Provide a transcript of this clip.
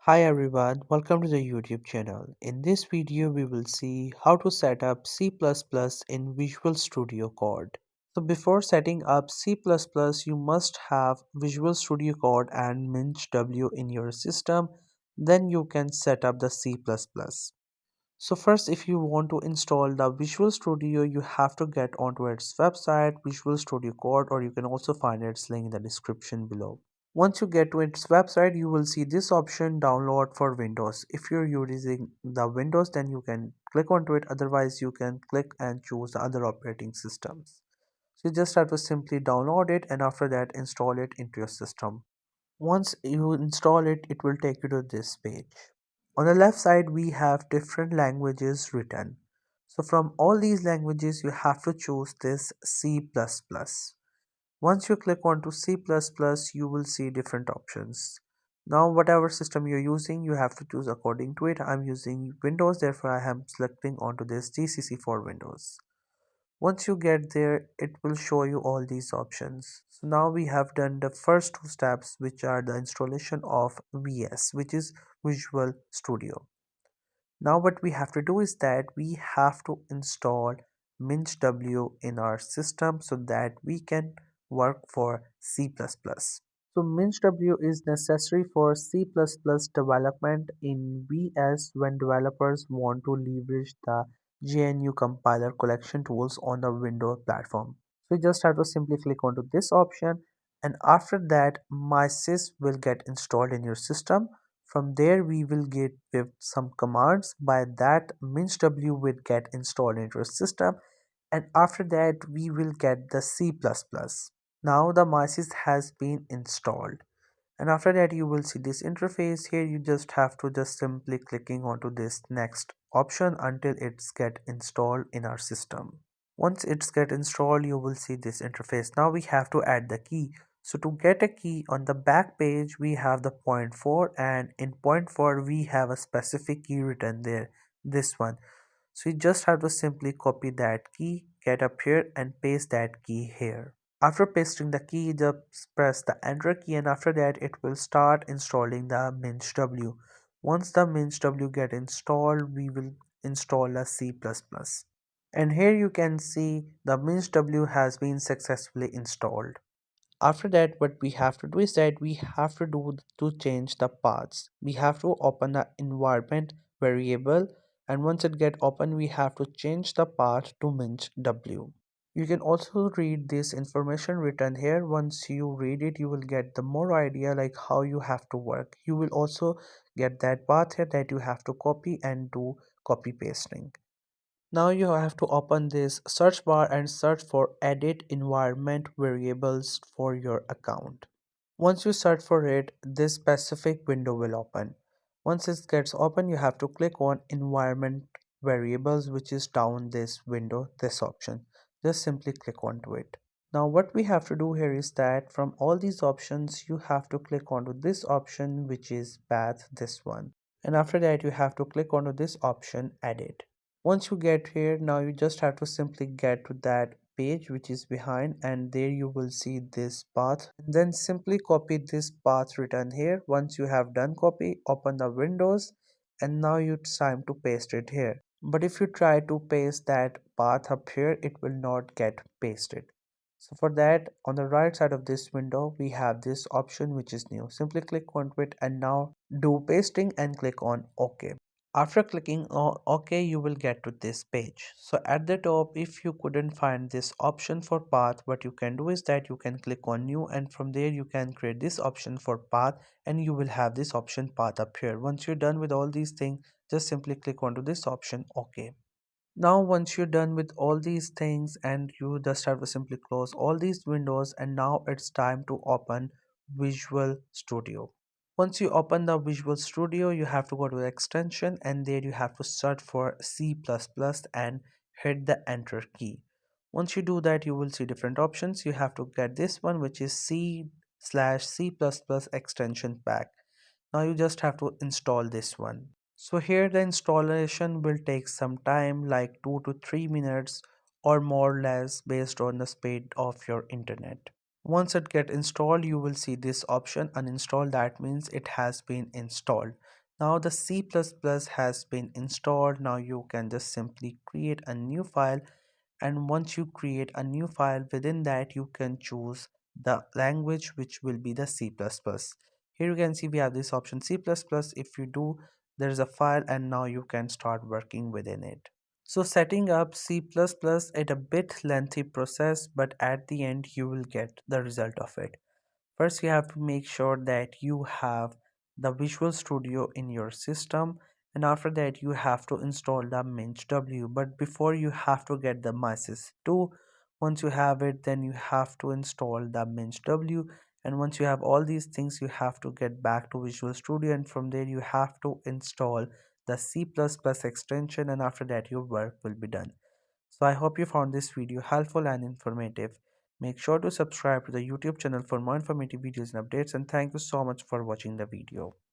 Hi everyone, welcome to the YouTube channel. In this video, we will see how to set up C++ in Visual Studio Code. So before setting up C++, you must have Visual Studio Code and MinchW in your system. Then you can set up the C++. So first, if you want to install the Visual Studio, you have to get onto its website, Visual Studio Code, or you can also find its link in the description below. Once you get to its website, you will see this option download for Windows. If you're using the Windows, then you can click onto it. Otherwise, you can click and choose the other operating systems. So you just have to simply download it and after that install it into your system. Once you install it, it will take you to this page. On the left side, we have different languages written. So from all these languages, you have to choose this C++. Once you click onto C++, you will see different options. Now, whatever system you're using, you have to choose according to it. I'm using Windows, therefore I am selecting onto this GCC for Windows. Once you get there, it will show you all these options. So now we have done the first two steps, which are the installation of VS, which is Visual Studio. Now what we have to do is that we have to install MinchW in our system so that we can work for C++. So MinchW is necessary for C++ development in VS when developers want to leverage the GNU compiler collection tools on the Windows platform. So you just have to simply click onto this option and after that MySys will get installed in your system. From there we will get with some commands. By that MinchW will get installed into your system and after that we will get the C++. Now the MySys has been installed and after that you will see this interface. Here you just have to just simply clicking onto this next option until it's get installed in our system. Once it's get installed, you will see this interface. Now we have to add the key. So to get a key on the back page, we have the point 4 and in point 4 we have a specific key written there, this one. So you just have to simply copy that key, get up here and paste that key here. After pasting the key, just press the enter key and after that it will start installing the MinchW. Once the MinchW get installed, we will install a C++. And here you can see the MinchW has been successfully installed. After that, what we have to do is that we have to do to change the paths. We have to open the environment variable and once it get open, we have to change the path to MinchW. You can also read this information written here. Once you read it, you will get the more idea like how you have to work. You will also get that path here that you have to copy and do copy pasting. Now you have to open this search bar and search for edit environment variables for your account. Once you search for it, this specific window will open. Once it gets open, you have to click on environment variables, which is down this window, this option. Just simply click onto it. Now what we have to do here is that from all these options, you have to click onto this option, which is path, this one. And after that, you have to click onto this option, edit. Once you get here, now you just have to simply get to that page which is behind and there you will see this path. Then simply copy this path written here. Once you have done copy, open the windows and now it's time to paste it here. But if you try to paste that path up here, it will not get pasted. So for that, on the right side of this window, we have this option which is new. Simply click on it and now do pasting and click on OK. After clicking on OK, you will get to this page. So at the top, if you couldn't find this option for path, what you can do is that you can click on new and from there you can create this option for path and you will have this option path up here. Once you're done with all these things, just simply click onto this option OK. Now once you're done with all these things and you just have to simply close all these windows and now it's time to open Visual Studio. Once you open the Visual Studio, you have to go to the extension and there you have to search for C++ and hit the enter key. Once you do that, you will see different options. You have to get this one which is C/C++ extension pack. Now you just have to install this one. So here the installation will take some time like 2 to 3 minutes or more or less based on the speed of your internet. Once it get installed, you will see this option uninstall. That means it has been installed. Now the C++ has been installed. Now you can just simply create a new file, and once you create a new file, within that you can choose the language, which will be the C++. Here you can see we have this option C++. If you do, there is a file, and now you can start working within it. So setting up C++ is a bit lengthy process, but at the end you will get the result of it. First, you have to make sure that you have the Visual Studio in your system, and after that you have to install the MinchW. But before, you have to get the MySys2. Once you have it, then you have to install the MinchW, and once you have all these things, you have to get back to Visual Studio, and from there you have to install the C++ extension, and after that your work will be done. So I hope you found this video helpful and informative. Make sure to subscribe to the YouTube channel for more informative videos and updates, and thank you so much for watching the video.